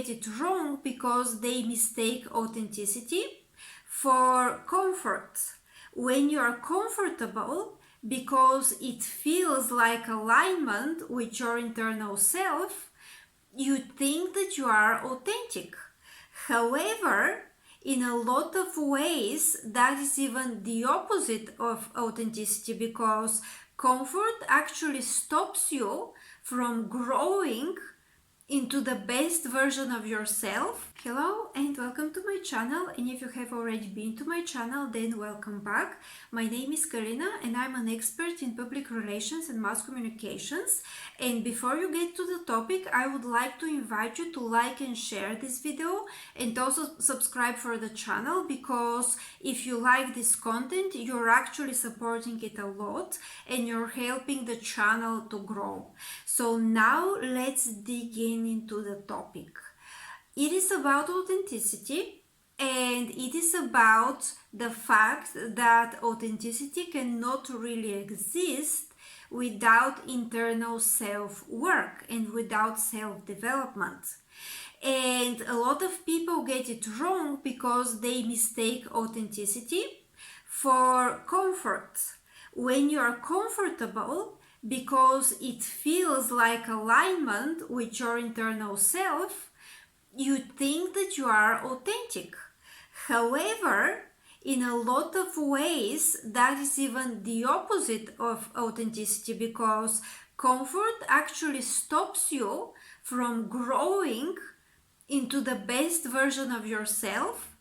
get it wrong because they mistake authenticity for comfort. When you are comfortable because it feels like alignment with your internal self, you think that you are authentic. However, in a lot of ways, that is even the opposite of authenticity, because comfort actually stops you from growing into the best version of yourself. Hello and welcome to my channel, and if you have already been to my channel, then welcome back. My name is Karina and I'm an expert in public relations and mass communications. And before you get to the topic, I would like to invite you to like and share this video and also subscribe for the channel, because if you like this content, you're actually supporting it a lot and you're helping the channel to grow. So now let's dig into the topic. It is about authenticity, and it is about the fact that authenticity cannot really exist without internal self-work and without self-development. And a lot of people get it wrong because they mistake authenticity for comfort. When you are comfortable because it feels like alignment with your internal self, you think that you are authentic. However, in a lot of ways, that is even the opposite of authenticity, because comfort actually stops you from growing into the best version of yourself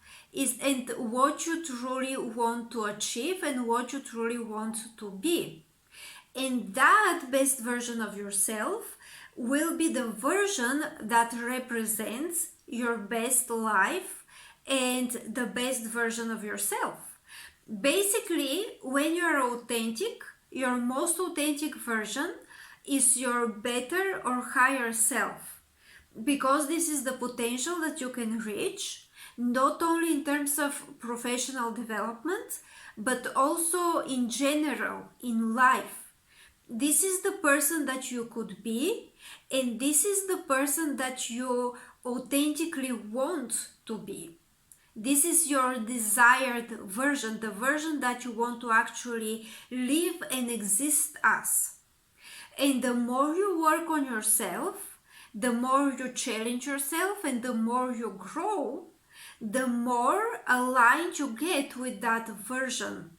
and what you truly want to achieve and what you truly want to be. And that best version of yourself will be the version that represents your best life and the best version of yourself. Basically, when you are authentic, your most authentic version is your better or higher self, because this is the potential that you can reach, not only in terms of professional development, but also in general in life. This is the person that you could be, and this is the person that you authentically want to be. This is your desired version, the version that you want to actually live and exist as. And the more you work on yourself, the more you challenge yourself, and the more you grow, the more aligned you get with that version.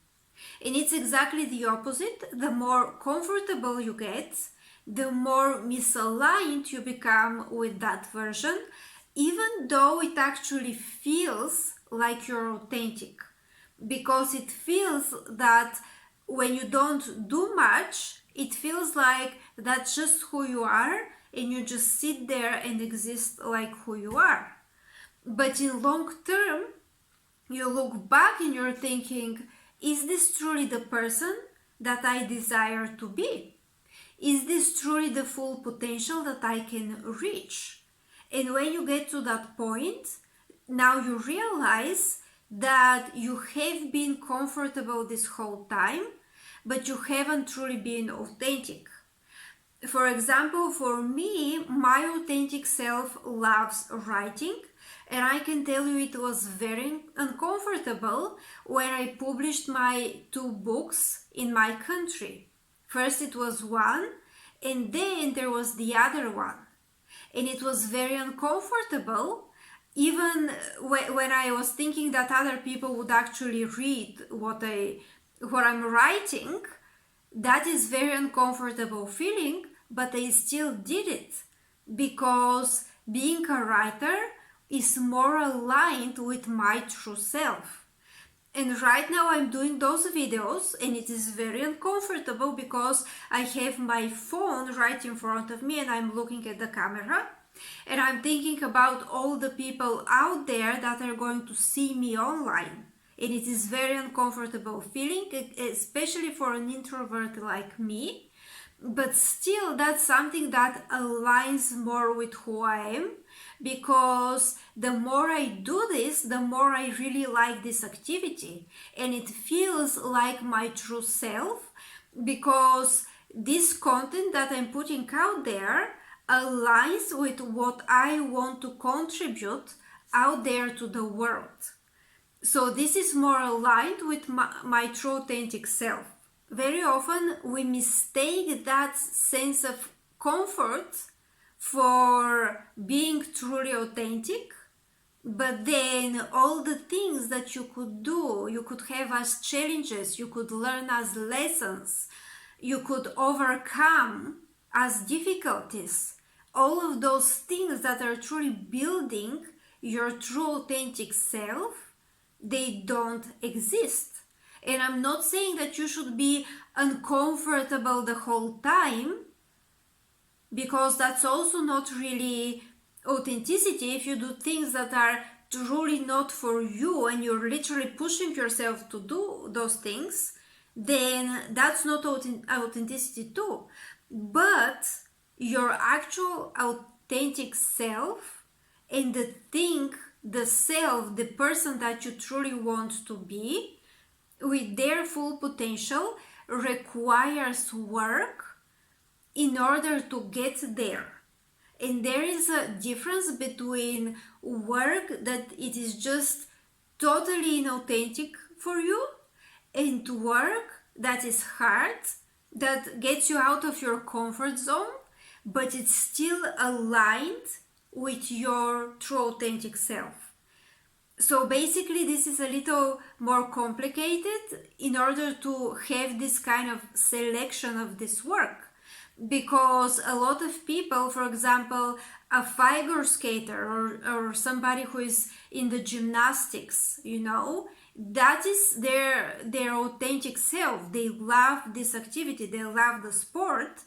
And it's exactly the opposite. The more comfortable you get, the more misaligned you become with that version, even though it actually feels like you're authentic. Because it feels that when you don't do much, it feels like that's just who you are, and you just sit there and exist like who you are. But in long term, you look back and you're thinking, is this truly the person that I desire to be? Is this truly the full potential that I can reach? And when you get to that point, now you realize that you have been comfortable this whole time, but you haven't truly been authentic. For example, for me, my authentic self loves writing, and I can tell you it was very uncomfortable when I published my 2 books in my country. First it was one, and then there was the other one. And it was very uncomfortable, even when I was thinking that other people would actually read what I'm writing. That is very uncomfortable feeling, but I still did it, because being a writer is more aligned with my true self. And right now I'm doing those videos, and it is very uncomfortable because I have my phone right in front of me and I'm looking at the camera, and I'm thinking about all the people out there that are going to see me online. And it is very uncomfortable feeling, especially for an introvert like me. But still, that's something that aligns more with who I am, because the more I do this, the more I really like this activity, and it feels like my true self, because this content that I'm putting out there, aligns with what I want to contribute out there to the world. So this is more aligned with my true authentic self. Very often we mistake that sense of comfort for being truly authentic, but then all the things that you could do, you could have as challenges, you could learn as lessons, you could overcome as difficulties, all of those things that are truly building your true authentic self, they don't exist. And I'm not saying that you should be uncomfortable the whole time, because that's also not really authenticity. If you do things that are truly not for you and you're literally pushing yourself to do those things, then that's not authenticity too. But your actual authentic self and the self, the person that you truly want to be with their full potential, requires work in order to get there. And there is a difference between work that it is just totally inauthentic for you, and work that is hard, that gets you out of your comfort zone, but it's still aligned with your true authentic self. So basically this is a little more complicated in order to have this kind of selection of this work. Because a lot of people, for example, a figure skater or somebody who is in the gymnastics, that is their authentic self. They love this activity, they love the sport,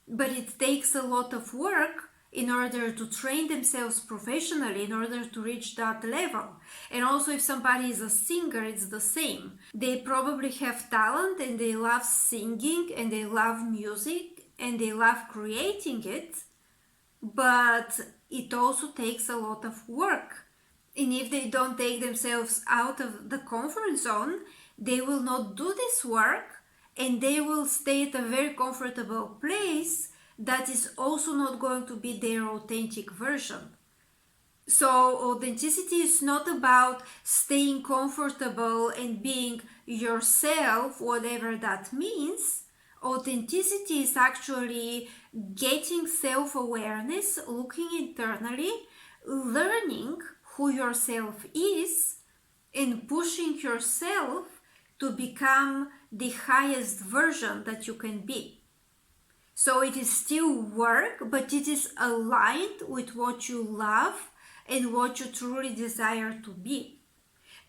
but it takes a lot of work in order to train themselves professionally, in order to reach that level. And also if somebody is a singer, it's the same. They probably have talent and they love singing and they love music and they love creating it, but it also takes a lot of work. And if they don't take themselves out of the comfort zone, they will not do this work and they will stay at a very comfortable place that is also not going to be their authentic version. So authenticity is not about staying comfortable and being yourself, whatever that means. Authenticity is actually getting self-awareness, looking internally, learning who yourself is, and pushing yourself to become the highest version that you can be. So it is still work, but it is aligned with what you love and what you truly desire to be.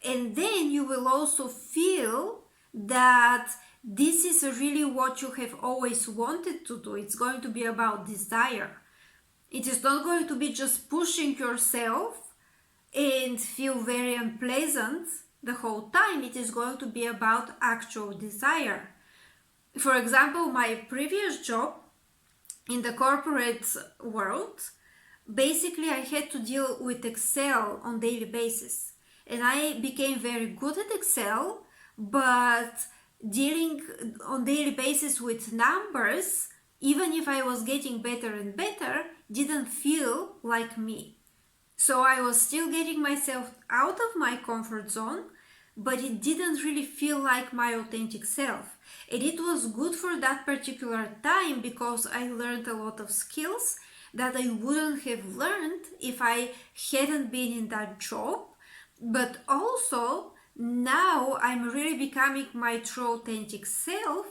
And then you will also feel that this is really what you have always wanted to do. It's going to be about desire. It is not going to be just pushing yourself and feel very unpleasant the whole time. It is going to be about actual desire. For example, my previous job in the corporate world, basically I had to deal with Excel on daily basis. And I became very good at Excel, but dealing on daily basis with numbers, even if I was getting better and better, didn't feel like me. So I was still getting myself out of my comfort zone, but it didn't really feel like my authentic self. And it was good for that particular time because I learned a lot of skills that I wouldn't have learned if I hadn't been in that job. But also now I'm really becoming my true authentic self,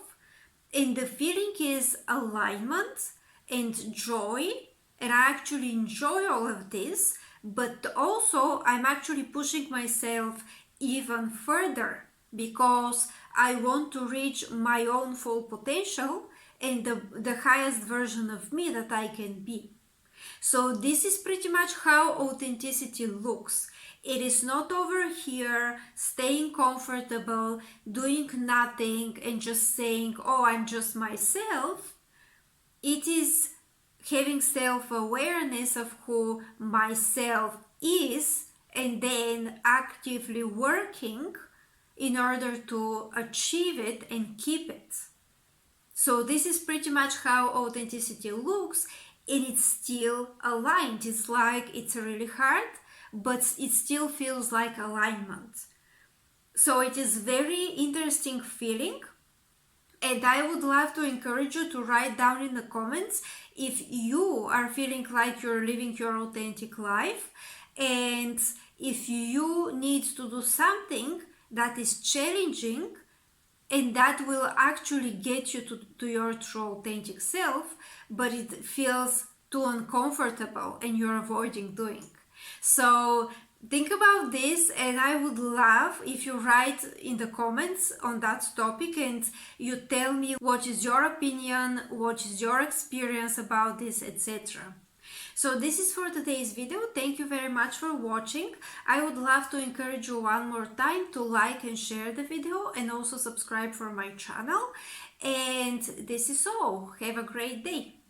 and the feeling is alignment and joy, and I actually enjoy all of this, but also I'm actually pushing myself even further because I want to reach my own full potential and the highest version of me that I can be. So this is pretty much how authenticity looks. It is not over here staying comfortable, doing nothing and just saying, oh, I'm just myself. It is having self-awareness of who myself is and then actively working in order to achieve it and keep it. So this is pretty much how authenticity looks. and it's still aligned. It's like it's really hard, but it still feels like alignment. So it is very interesting feeling, and I would love to encourage you to write down in the comments if you are feeling like you're living your authentic life, and if you need to do something that is challenging and that will actually get you to your true authentic self, but it feels too uncomfortable and you're avoiding doing. So think about this, and I would love if you write in the comments on that topic and you tell me what is your opinion, what is your experience about this, etc. So this is for today's video. Thank you very much for watching. I would love to encourage you one more time to like and share the video, and also subscribe for my channel. And this is all. Have a great day.